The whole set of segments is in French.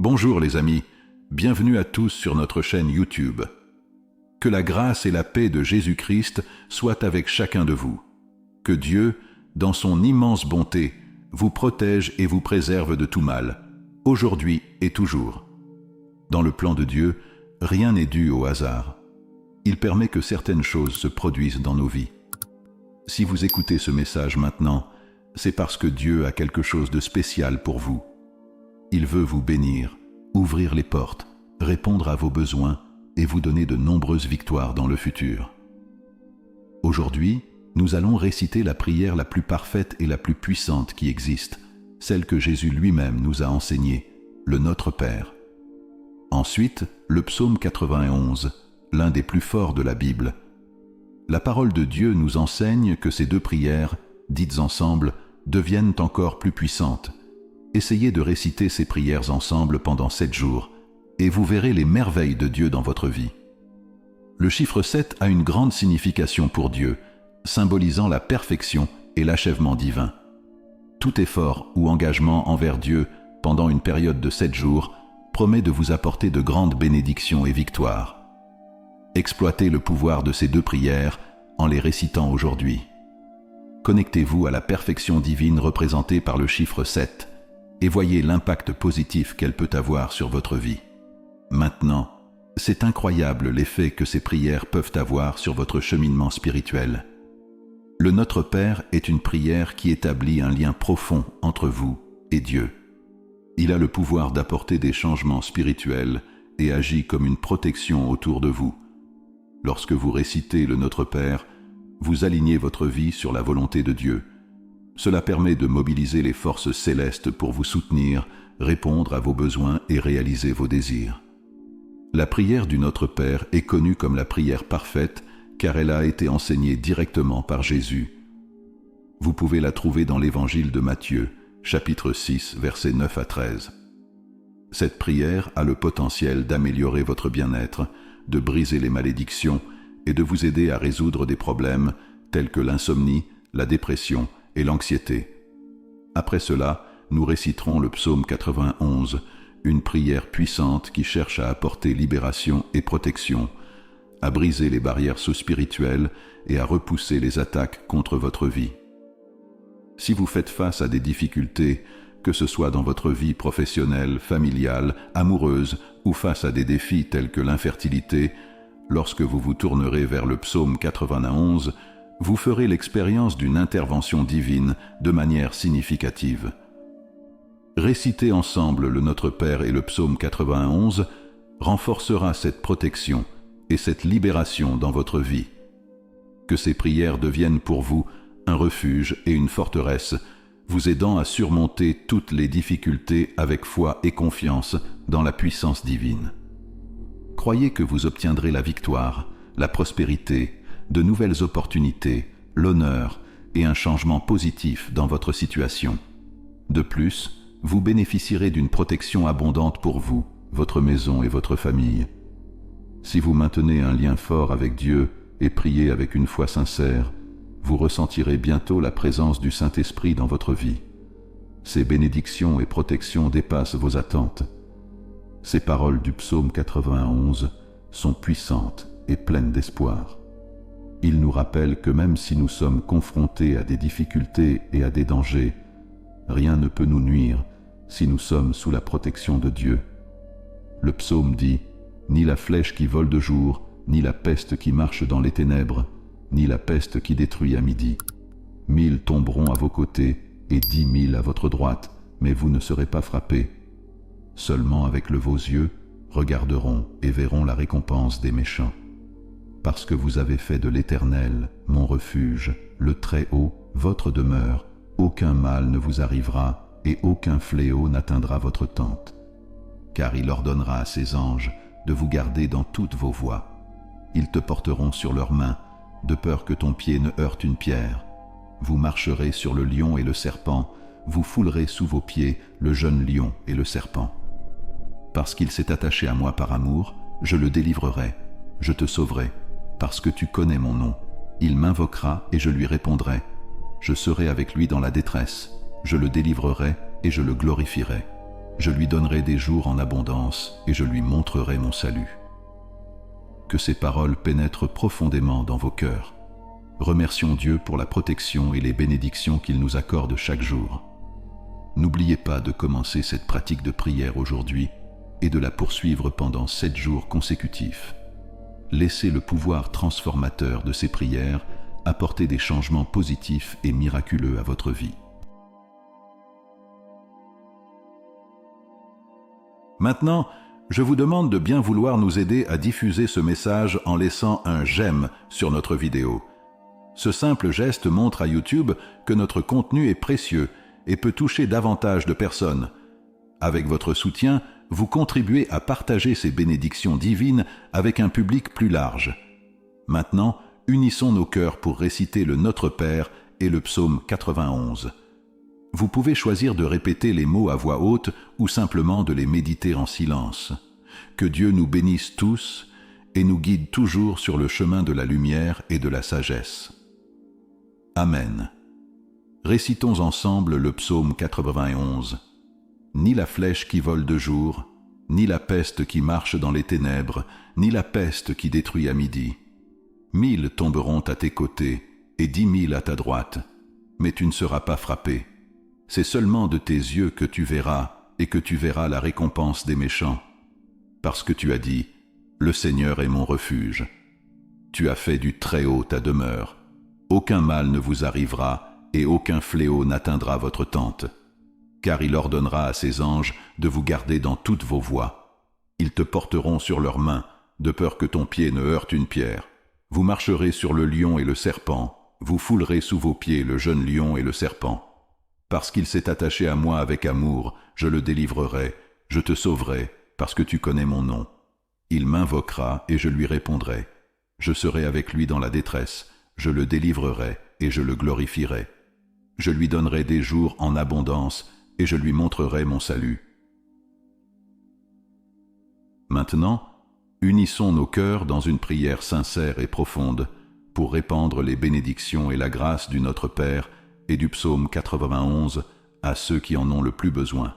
Bonjour les amis, bienvenue à tous sur notre chaîne YouTube. Que la grâce et la paix de Jésus-Christ soient avec chacun de vous. Que Dieu, dans son immense bonté, vous protège et vous préserve de tout mal, aujourd'hui et toujours. Dans le plan de Dieu, rien n'est dû au hasard. Il permet que certaines choses se produisent dans nos vies. Si vous écoutez ce message maintenant, c'est parce que Dieu a quelque chose de spécial pour vous. Il veut vous bénir, ouvrir les portes, répondre à vos besoins et vous donner de nombreuses victoires dans le futur. Aujourd'hui, nous allons réciter la prière la plus parfaite et la plus puissante qui existe, celle que Jésus lui-même nous a enseignée, le Notre Père. Ensuite, le psaume 91, l'un des plus forts de la Bible. La parole de Dieu nous enseigne que ces deux prières, dites ensemble, deviennent encore plus puissantes. Essayez de réciter ces prières ensemble pendant 7 jours, et vous verrez les merveilles de Dieu dans votre vie. Le chiffre 7 a une grande signification pour Dieu, symbolisant la perfection et l'achèvement divin. Tout effort ou engagement envers Dieu pendant une période de 7 jours promet de vous apporter de grandes bénédictions et victoires. Exploitez le pouvoir de ces deux prières en les récitant aujourd'hui. Connectez-vous à la perfection divine représentée par le chiffre 7 et voyez l'impact positif qu'elle peut avoir sur votre vie. Maintenant, c'est incroyable l'effet que ces prières peuvent avoir sur votre cheminement spirituel. Le Notre Père est une prière qui établit un lien profond entre vous et Dieu. Il a le pouvoir d'apporter des changements spirituels et agit comme une protection autour de vous. Lorsque vous récitez le Notre Père, vous alignez votre vie sur la volonté de Dieu. Cela permet de mobiliser les forces célestes pour vous soutenir, répondre à vos besoins et réaliser vos désirs. La prière du Notre Père est connue comme la prière parfaite car elle a été enseignée directement par Jésus. Vous pouvez la trouver dans l'Évangile de Matthieu, chapitre 6, versets 9 à 13. Cette prière a le potentiel d'améliorer votre bien-être, de briser les malédictions et de vous aider à résoudre des problèmes tels que l'insomnie, la dépression et l'anxiété. Après cela, nous réciterons le psaume 91, une prière puissante qui cherche à apporter libération et protection, à briser les barrières spirituelles et à repousser les attaques contre votre vie. Si vous faites face à des difficultés, que ce soit dans votre vie professionnelle, familiale, amoureuse ou face à des défis tels que l'infertilité, lorsque vous vous tournerez vers le psaume 91, vous ferez l'expérience d'une intervention divine de manière significative. Réciter ensemble le Notre Père et le psaume 91 renforcera cette protection et cette libération dans votre vie. Que ces prières deviennent pour vous un refuge et une forteresse, vous aidant à surmonter toutes les difficultés avec foi et confiance dans la puissance divine. Croyez que vous obtiendrez la victoire, la prospérité, de nouvelles opportunités, l'honneur et un changement positif dans votre situation. De plus, vous bénéficierez d'une protection abondante pour vous, votre maison et votre famille. Si vous maintenez un lien fort avec Dieu et priez avec une foi sincère, vous ressentirez bientôt la présence du Saint-Esprit dans votre vie. Ces bénédictions et protections dépassent vos attentes. Ces paroles du psaume 91 sont puissantes et pleines d'espoir. Il nous rappelle que même si nous sommes confrontés à des difficultés et à des dangers, rien ne peut nous nuire si nous sommes sous la protection de Dieu. Le psaume dit « Ni la flèche qui vole de jour, ni la peste qui marche dans les ténèbres, ni la peste qui détruit à midi. 1000 tomberont à vos côtés et 10 000 à votre droite, mais vous ne serez pas frappés. Seulement avec vos yeux, regarderont et verront la récompense des méchants. Parce que vous avez fait de l'Éternel, mon refuge, le Très-Haut, votre demeure, aucun mal ne vous arrivera et aucun fléau n'atteindra votre tente. Car il ordonnera à ses anges de vous garder dans toutes vos voies. Ils te porteront sur leurs mains, de peur que ton pied ne heurte une pierre. Vous marcherez sur le lion et le serpent, vous foulerez sous vos pieds le jeune lion et le serpent. Parce qu'il s'est attaché à moi par amour, je le délivrerai, je te sauverai, parce que tu connais mon nom. Il m'invoquera et je lui répondrai. Je serai avec lui dans la détresse, je le délivrerai et je le glorifierai. Je lui donnerai des jours en abondance et je lui montrerai mon salut. Que ces paroles pénètrent profondément dans vos cœurs. Remercions Dieu pour la protection et les bénédictions qu'il nous accorde chaque jour. N'oubliez pas de commencer cette pratique de prière aujourd'hui et de la poursuivre pendant 7 jours consécutifs. Laissez le pouvoir transformateur de ces prières apporter des changements positifs et miraculeux à votre vie. Maintenant, je vous demande de bien vouloir nous aider à diffuser ce message en laissant un j'aime sur notre vidéo. Ce simple geste montre à YouTube que notre contenu est précieux et peut toucher davantage de personnes. Avec votre soutien, vous contribuez à partager ces bénédictions divines avec un public plus large. Maintenant, unissons nos cœurs pour réciter le Notre Père et le psaume 91. Vous pouvez choisir de répéter les mots à voix haute ou simplement de les méditer en silence. Que Dieu nous bénisse tous et nous guide toujours sur le chemin de la lumière et de la sagesse. Amen. Récitons ensemble le psaume 91. Ni la flèche qui vole de jour, ni la peste qui marche dans les ténèbres, ni la peste qui détruit à midi. 1000 tomberont à tes côtés et 10 000 à ta droite, mais tu ne seras pas frappé. C'est seulement de tes yeux que tu verras et que tu verras la récompense des méchants. Parce que tu as dit, le Seigneur est mon refuge. Tu as fait du Très-Haut ta demeure. Aucun mal ne vous arrivera et aucun fléau n'atteindra votre tente. Car il ordonnera à ses anges de vous garder dans toutes vos voies. Ils te porteront sur leurs mains, de peur que ton pied ne heurte une pierre. Vous marcherez sur le lion et le serpent, vous foulerez sous vos pieds le jeune lion et le serpent. Parce qu'il s'est attaché à moi avec amour, je le délivrerai, je te sauverai, parce que tu connais mon nom. Il m'invoquera et je lui répondrai. Je serai avec lui dans la détresse, je le délivrerai et je le glorifierai. Je lui donnerai des jours en abondance et je lui montrerai mon salut. Maintenant, unissons nos cœurs dans une prière sincère et profonde pour répandre les bénédictions et la grâce du Notre Père et du psaume 91 à ceux qui en ont le plus besoin.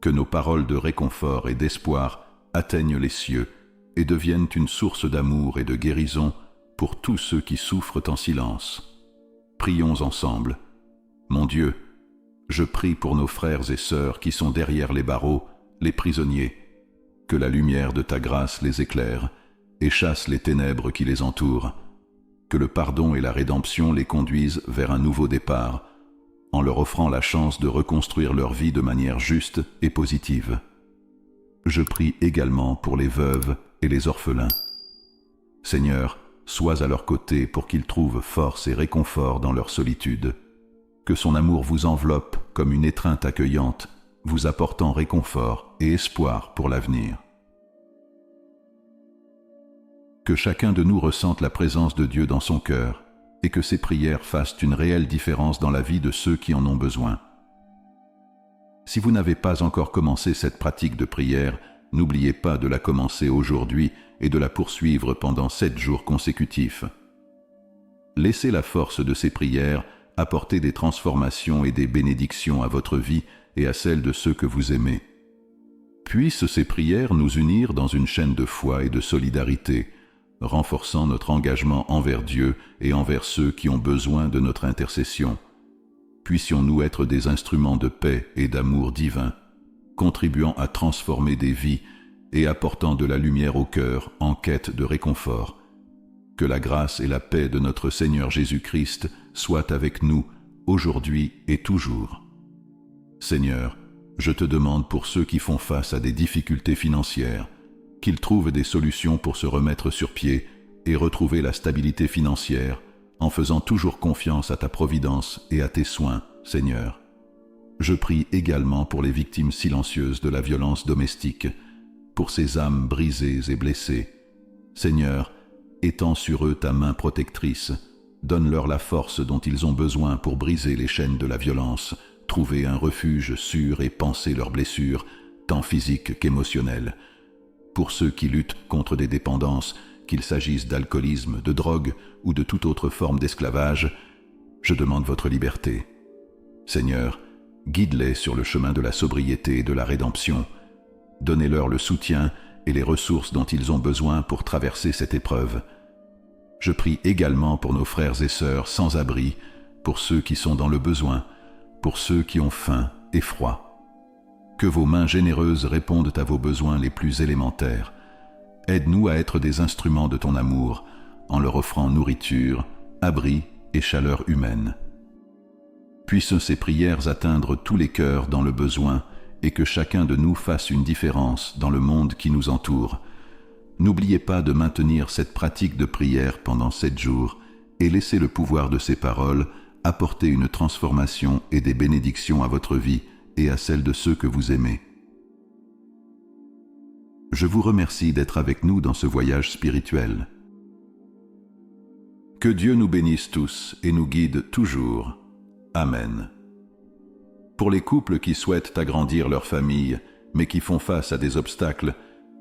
Que nos paroles de réconfort et d'espoir atteignent les cieux et deviennent une source d'amour et de guérison pour tous ceux qui souffrent en silence. Prions ensemble. Mon Dieu, je prie pour nos frères et sœurs qui sont derrière les barreaux, les prisonniers. Que la lumière de ta grâce les éclaire et chasse les ténèbres qui les entourent. Que le pardon et la rédemption les conduisent vers un nouveau départ, en leur offrant la chance de reconstruire leur vie de manière juste et positive. Je prie également pour les veuves et les orphelins. Seigneur, sois à leur côté pour qu'ils trouvent force et réconfort dans leur solitude. Que son amour vous enveloppe comme une étreinte accueillante, vous apportant réconfort et espoir pour l'avenir. Que chacun de nous ressente la présence de Dieu dans son cœur et que ses prières fassent une réelle différence dans la vie de ceux qui en ont besoin. Si vous n'avez pas encore commencé cette pratique de prière, n'oubliez pas de la commencer aujourd'hui et de la poursuivre pendant 7 jours consécutifs. Laissez la force de ces prières apporter des transformations et des bénédictions à votre vie et à celle de ceux que vous aimez. Puissent ces prières nous unir dans une chaîne de foi et de solidarité, renforçant notre engagement envers Dieu et envers ceux qui ont besoin de notre intercession. Puissions-nous être des instruments de paix et d'amour divin, contribuant à transformer des vies et apportant de la lumière au cœur en quête de réconfort. Que la grâce et la paix de notre Seigneur Jésus-Christ soient avec nous aujourd'hui et toujours. Seigneur, je te demande pour ceux qui font face à des difficultés financières, qu'ils trouvent des solutions pour se remettre sur pied et retrouver la stabilité financière en faisant toujours confiance à ta providence et à tes soins, Seigneur. Je prie également pour les victimes silencieuses de la violence domestique, pour ces âmes brisées et blessées. Seigneur, étends sur eux ta main protectrice, donne-leur la force dont ils ont besoin pour briser les chaînes de la violence, trouver un refuge sûr et panser leurs blessures, tant physiques qu'émotionnelles. Pour ceux qui luttent contre des dépendances, qu'il s'agisse d'alcoolisme, de drogue ou de toute autre forme d'esclavage, je demande votre liberté. Seigneur, Guide-les sur le chemin de la sobriété et de la rédemption. Donnez-leur le soutien et les ressources dont ils ont besoin pour traverser cette épreuve. Je prie également pour nos frères et sœurs sans abri, pour ceux qui sont dans le besoin, pour ceux qui ont faim et froid. Que vos mains généreuses répondent à vos besoins les plus élémentaires. Aide-nous à être des instruments de ton amour, en leur offrant nourriture, abri et chaleur humaine. Puissent ces prières atteindre tous les cœurs dans le besoin et que chacun de nous fasse une différence dans le monde qui nous entoure. N'oubliez pas de maintenir cette pratique de prière pendant 7 jours et laissez le pouvoir de ces paroles apporter une transformation et des bénédictions à votre vie et à celle de ceux que vous aimez. Je vous remercie d'être avec nous dans ce voyage spirituel. Que Dieu nous bénisse tous et nous guide toujours. Amen. Pour les couples qui souhaitent agrandir leur famille, mais qui font face à des obstacles,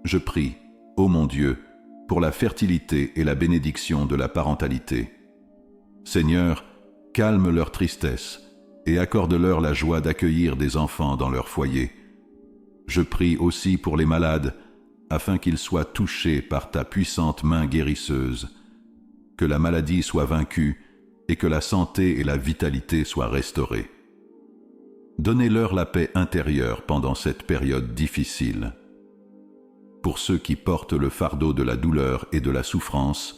je prie, ô mon Dieu, pour la fertilité et la bénédiction de la parentalité. Seigneur, calme leur tristesse et accorde-leur la joie d'accueillir des enfants dans leur foyer. Je prie aussi pour les malades, afin qu'ils soient touchés par ta puissante main guérisseuse, que la maladie soit vaincue et que la santé et la vitalité soient restaurées. Donnez-leur la paix intérieure pendant cette période difficile. Pour ceux qui portent le fardeau de la douleur et de la souffrance,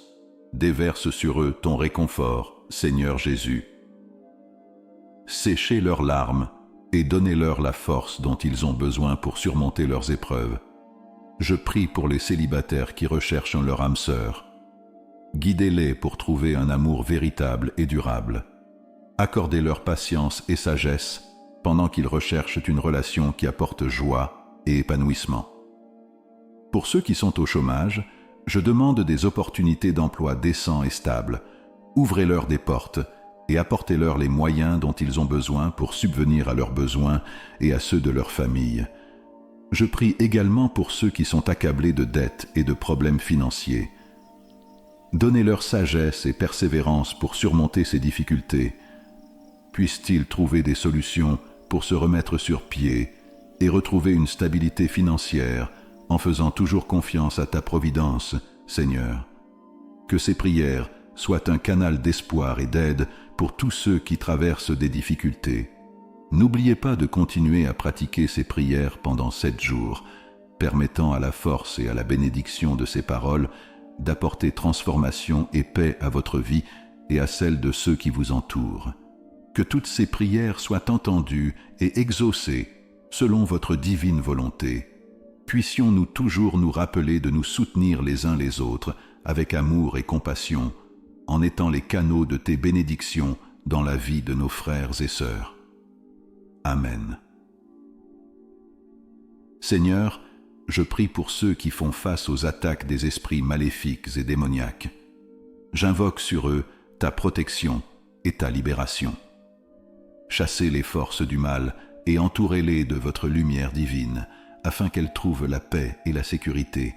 déverse sur eux ton réconfort, Seigneur Jésus. Séchez leurs larmes et donnez-leur la force dont ils ont besoin pour surmonter leurs épreuves. Je prie pour les célibataires qui recherchent leur âme sœur. Guidez-les pour trouver un amour véritable et durable. Accordez-leur patience et sagesse pendant qu'ils recherchent une relation qui apporte joie et épanouissement. Pour ceux qui sont au chômage, je demande des opportunités d'emploi décents et stables. Ouvrez-leur des portes et apportez-leur les moyens dont ils ont besoin pour subvenir à leurs besoins et à ceux de leur famille. Je prie également pour ceux qui sont accablés de dettes et de problèmes financiers. Donnez-leur sagesse et persévérance pour surmonter ces difficultés. Puissent-ils trouver des solutions pour se remettre sur pied et retrouver une stabilité financière en faisant toujours confiance à ta providence, Seigneur. Que ces prières soient un canal d'espoir et d'aide pour tous ceux qui traversent des difficultés. N'oubliez pas de continuer à pratiquer ces prières pendant 7 jours, permettant à la force et à la bénédiction de ces paroles d'apporter transformation et paix à votre vie et à celle de ceux qui vous entourent. Que toutes ces prières soient entendues et exaucées selon votre divine volonté. Puissions-nous toujours nous rappeler de nous soutenir les uns les autres avec amour et compassion, en étant les canaux de tes bénédictions dans la vie de nos frères et sœurs. Amen. Seigneur, je prie pour ceux qui font face aux attaques des esprits maléfiques et démoniaques. J'invoque sur eux ta protection et ta libération. Chassez les forces du mal et entourez-les de votre lumière divine, afin qu'elles trouvent la paix et la sécurité.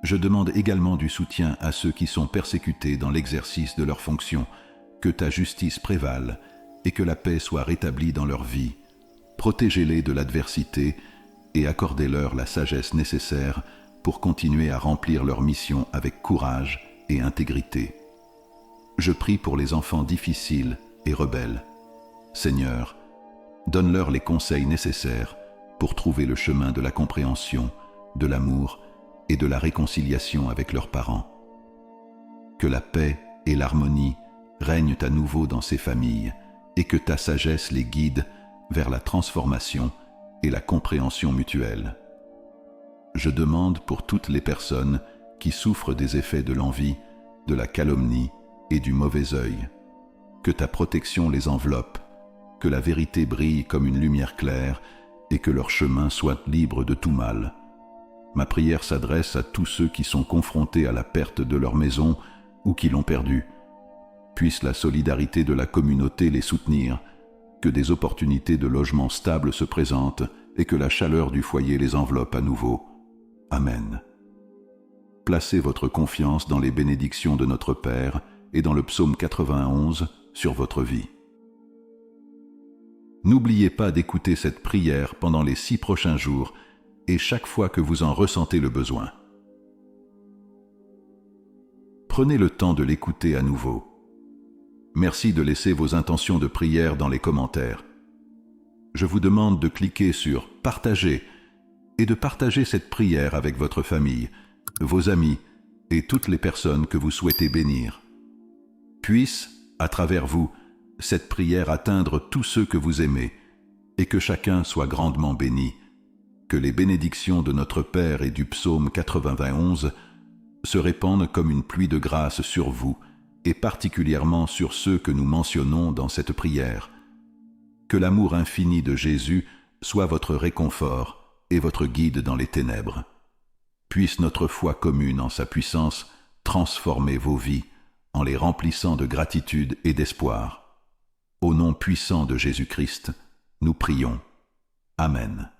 Je demande également du soutien à ceux qui sont persécutés dans l'exercice de leurs fonctions, que ta justice prévale et que la paix soit rétablie dans leur vie. Protégez-les de l'adversité et accordez-leur la sagesse nécessaire pour continuer à remplir leur mission avec courage et intégrité. Je prie pour les enfants difficiles et rebelles. Seigneur, donne-leur les conseils nécessaires pour trouver le chemin de la compréhension, de l'amour et de la réconciliation avec leurs parents. Que la paix et l'harmonie règnent à nouveau dans ces familles et que ta sagesse les guide vers la transformation et la compréhension mutuelle. Je demande pour toutes les personnes qui souffrent des effets de l'envie, de la calomnie et du mauvais œil, que ta protection les enveloppe, que la vérité brille comme une lumière claire et que leur chemin soit libre de tout mal. Ma prière s'adresse à tous ceux qui sont confrontés à la perte de leur maison ou qui l'ont perdue. Puisse la solidarité de la communauté les soutenir, que des opportunités de logement stable se présentent et que la chaleur du foyer les enveloppe à nouveau. Amen. Placez votre confiance dans les bénédictions de notre Père et dans le psaume 91 sur votre vie. N'oubliez pas d'écouter cette prière pendant les 6 prochains jours et chaque fois que vous en ressentez le besoin. Prenez le temps de l'écouter à nouveau. Merci de laisser vos intentions de prière dans les commentaires. Je vous demande de cliquer sur « Partager » et de partager cette prière avec votre famille, vos amis et toutes les personnes que vous souhaitez bénir. Puisse, à travers vous, cette prière atteindre tous ceux que vous aimez et que chacun soit grandement béni. Que les bénédictions de notre Père et du psaume 91 se répandent comme une pluie de grâce sur vous et particulièrement sur ceux que nous mentionnons dans cette prière. Que l'amour infini de Jésus soit votre réconfort et votre guide dans les ténèbres. Puisse notre foi commune en sa puissance transformer vos vies en les remplissant de gratitude et d'espoir. Au nom puissant de Jésus-Christ, nous prions. Amen.